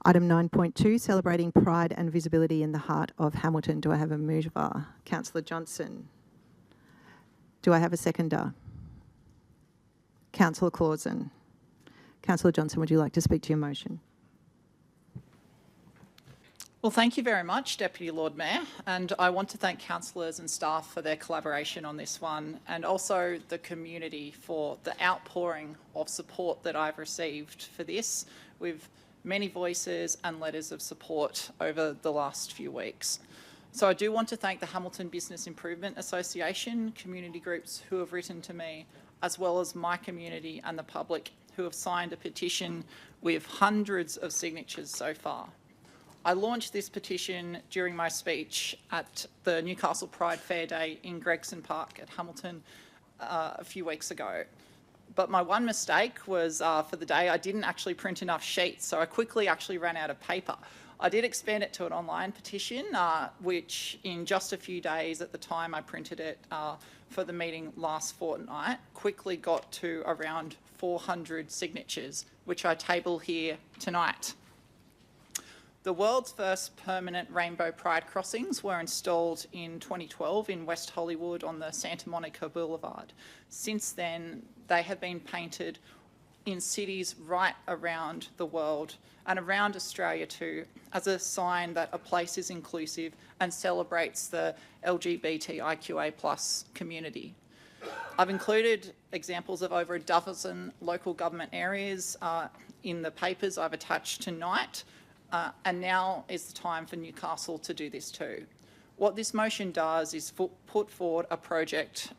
Item 9.2, celebrating pride and visibility in the heart of Hamilton. Do I have a mover? Councillor Johnson. Do I have a seconder? Councillor Clausen. Councillor Johnson, would you like to speak to your motion? Well, thank you very much, Deputy Lord Mayor, and I want to thank councillors and staff for their collaboration on this one, and also the community for the outpouring of support that I've received for this, with many voices and letters of support over the last few weeks. So I do want to thank the Hamilton Business Improvement Association, community groups who have written to me, as well as my community and the public who have signed a petition with hundreds of signatures so far. I launched this petition during my speech at the Newcastle Pride Fair Day in Gregson Park at Hamilton a few weeks ago. But my one mistake was for the day, I didn't actually print enough sheets, so I quickly actually ran out of paper. I did expand it to an online petition, which in just a few days at the time I printed it for the meeting last fortnight, quickly got to around 400 signatures, which I table here tonight. The world's first permanent rainbow pride crossings were installed in 2012 in West Hollywood on the Santa Monica Boulevard. Since then, they have been painted in cities right around the world and around Australia too, as a sign that a place is inclusive and celebrates the LGBTIQA+ community. I've included examples of over a dozen local government areas in the papers I've attached tonight. And now is the time for Newcastle to do this too. What this motion does is put forward a project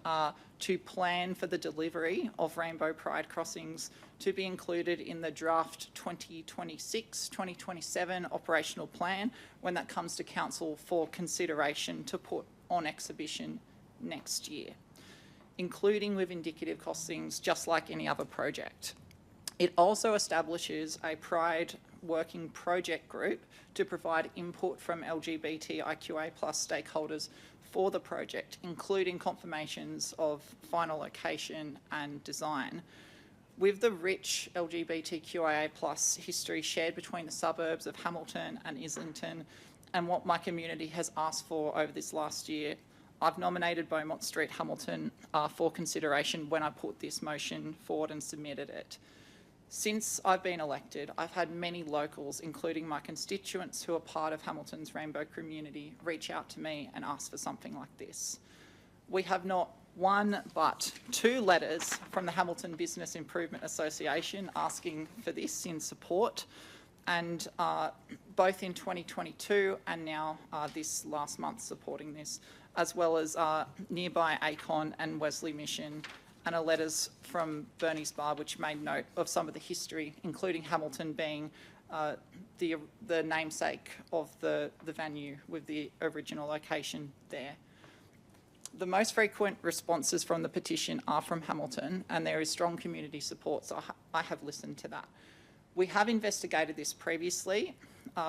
to plan for the delivery of Rainbow Pride crossings to be included in the draft 2026-2027 operational plan when that comes to Council for consideration to put on exhibition next year, including with indicative costings just like any other project. It also establishes a Pride working project group to provide input from LGBTIQA+ stakeholders for the project, including confirmations of final location and design. With the rich LGBTQIA+ history shared between the suburbs of Hamilton and Islington and what my community has asked for over this last year, I've nominated Beaumont Street, Hamilton for consideration when I put this motion forward and submitted it. Since I've been elected, I've had many locals, including my constituents who are part of Hamilton's rainbow community, reach out to me and ask for something like this. We have not one but two letters from the Hamilton Business Improvement Association asking for this in support, and both in 2022 and now this last month supporting this, as well as nearby Acon and Wesley Mission, and letters from Bernie's Bar, which made note of some of the history, including Hamilton being the namesake of the venue with the original location there. The most frequent responses from the petition are from Hamilton, and there is strong community support, so I have listened to that. We have investigated this previously.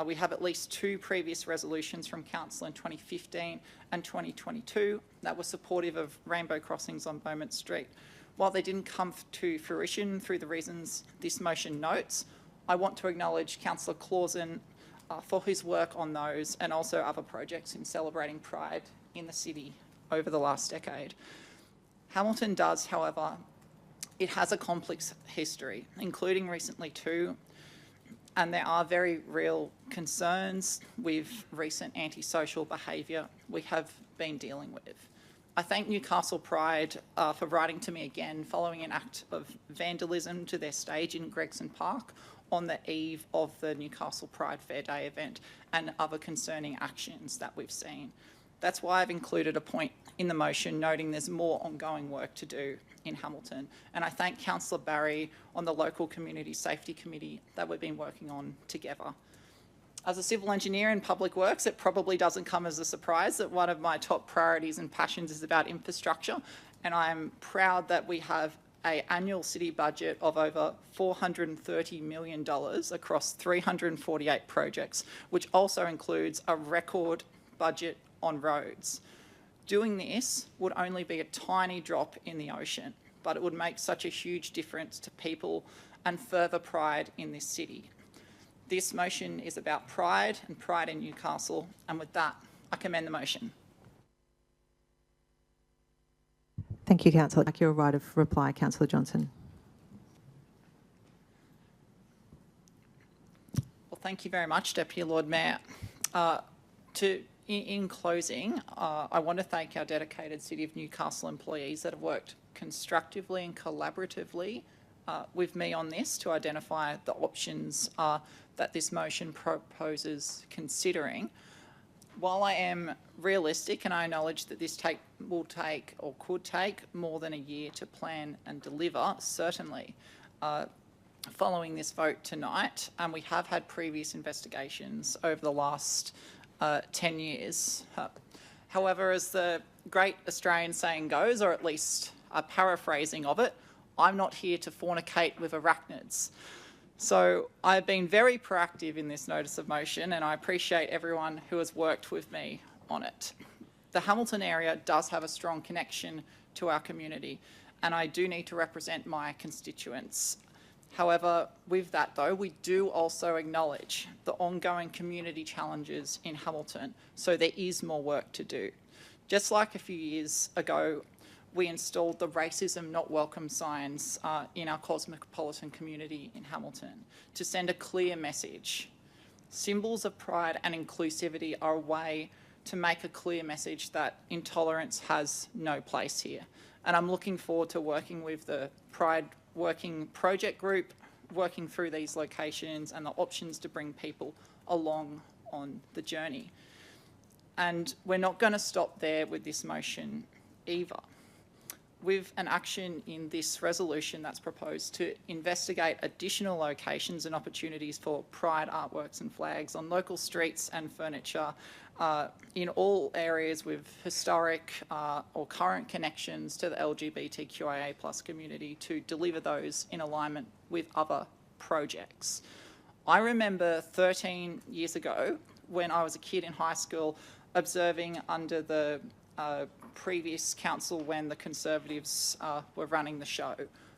We have at least two previous resolutions from Council in 2015 and 2022 that were supportive of rainbow crossings on Beaumont Street. While they didn't come to fruition through the reasons this motion notes, I want to acknowledge Councillor Clausen for his work on those and also other projects in celebrating Pride in the city over the last decade. Hamilton does, however, it has a complex history, including recently too, and there are very real concerns with recent antisocial behaviour we have been dealing with. I thank Newcastle Pride for writing to me again following an act of vandalism to their stage in Gregson Park on the eve of the Newcastle Pride Fair Day event and other concerning actions that we've seen. That's why I've included a point in the motion noting there's more ongoing work to do in Hamilton. And I thank Councillor Barry on the local community safety committee that we've been working on together. As a civil engineer in public works, it probably doesn't come as a surprise that one of my top priorities and passions is about infrastructure. And I'm proud that we have an annual city budget of over $430 million across 348 projects, which also includes a record budget on roads. Doing this would only be a tiny drop in the ocean, but it would make such a huge difference to people and further pride in this city. This motion is about pride and pride in Newcastle, and with that, I commend the motion. Thank you, Councillor. Like your right of reply, Councillor Johnson. Well, thank you very much, Deputy Lord Mayor. In closing, I want to thank our dedicated City of Newcastle employees that have worked constructively and collaboratively with me on this to identify the options that this motion proposes considering. While I am realistic and I acknowledge that this could take more than a year to plan and deliver, certainly following this vote tonight, and we have had previous investigations over the last 10 years. However, as the great Australian saying goes, or at least a paraphrasing of it, I'm not here to fornicate with arachnids. So I've been very proactive in this notice of motion, and I appreciate everyone who has worked with me on it. The Hamilton area does have a strong connection to our community, and I do need to represent my constituents. However, with that though, we do also acknowledge the ongoing community challenges in Hamilton, so there is more work to do. Just like a few years ago, we installed the racism not welcome signs in our cosmopolitan community in Hamilton to send a clear message. Symbols of pride and inclusivity are a way to make a clear message that intolerance has no place here. And I'm looking forward to working with the Pride Working Project Group, working through these locations and the options to bring people along on the journey. And we're not going to stop there with this motion either. With an action in this resolution that's proposed to investigate additional locations and opportunities for pride artworks and flags on local streets and furniture in all areas with historic or current connections to the LGBTQIA+ community to deliver those in alignment with other projects. I remember 13 years ago when I was a kid in high school observing under the previous council when the Conservatives were running the show.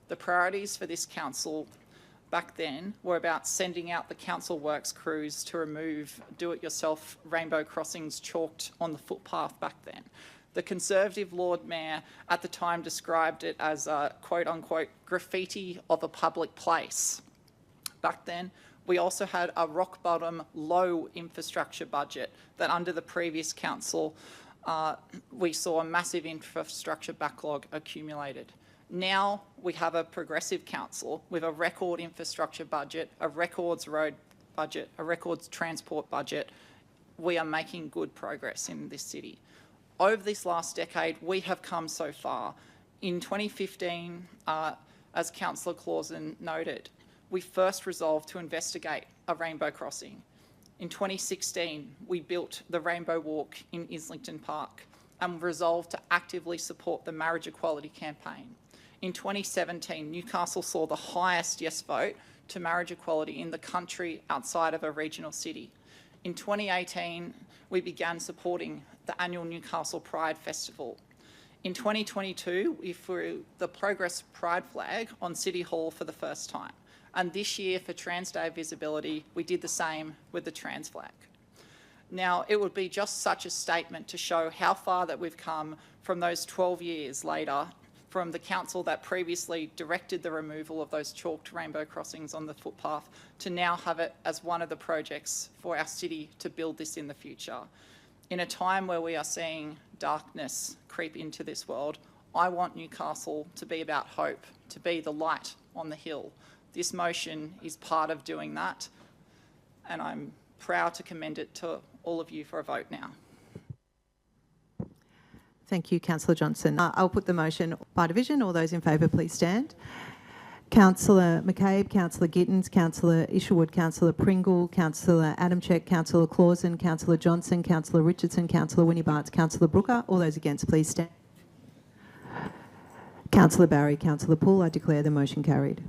The priorities for this council back then were about sending out the council works crews to remove do-it-yourself rainbow crossings chalked on the footpath back then. The Conservative Lord Mayor at the time described it as a quote-unquote graffiti of a public place. Back then, we also had a rock-bottom low infrastructure budget that under the previous council we saw a massive infrastructure backlog accumulated. Now we have a progressive council with a record infrastructure budget, a records road budget, a records transport budget. We are making good progress in this city. Over this last decade, we have come so far. In 2015, as Councillor Clausen noted, we first resolved to investigate a rainbow crossing. In 2016, we built the Rainbow Walk in Islington Park and resolved to actively support the marriage equality campaign. In 2017, Newcastle saw the highest yes vote to marriage equality in the country outside of a regional city. In 2018, we began supporting the annual Newcastle Pride Festival. In 2022, we flew the Progress Pride flag on City Hall for the first time. And this year for Trans Day visibility, we did the same with the trans flag. Now, it would be just such a statement to show how far that we've come from those 12 years later, from the council that previously directed the removal of those chalked rainbow crossings on the footpath to now have it as one of the projects for our city to build this in the future. In a time where we are seeing darkness creep into this world, I want Newcastle to be about hope, to be the light on the hill. This motion is part of doing that, and I'm proud to commend it to all of you for a vote now. Thank you, Councillor Johnson. I'll put the motion by division. All those in favour, please stand. Councillor McCabe, Councillor Gittins, Councillor Isherwood, Councillor Pringle, Councillor Adamczyk, Councillor Clausen, Councillor Johnson, Councillor Richardson, Councillor Winnie-Bartz, Councillor Brooker. All those against, please stand. Councillor Barry, Councillor Poole, I declare the motion carried.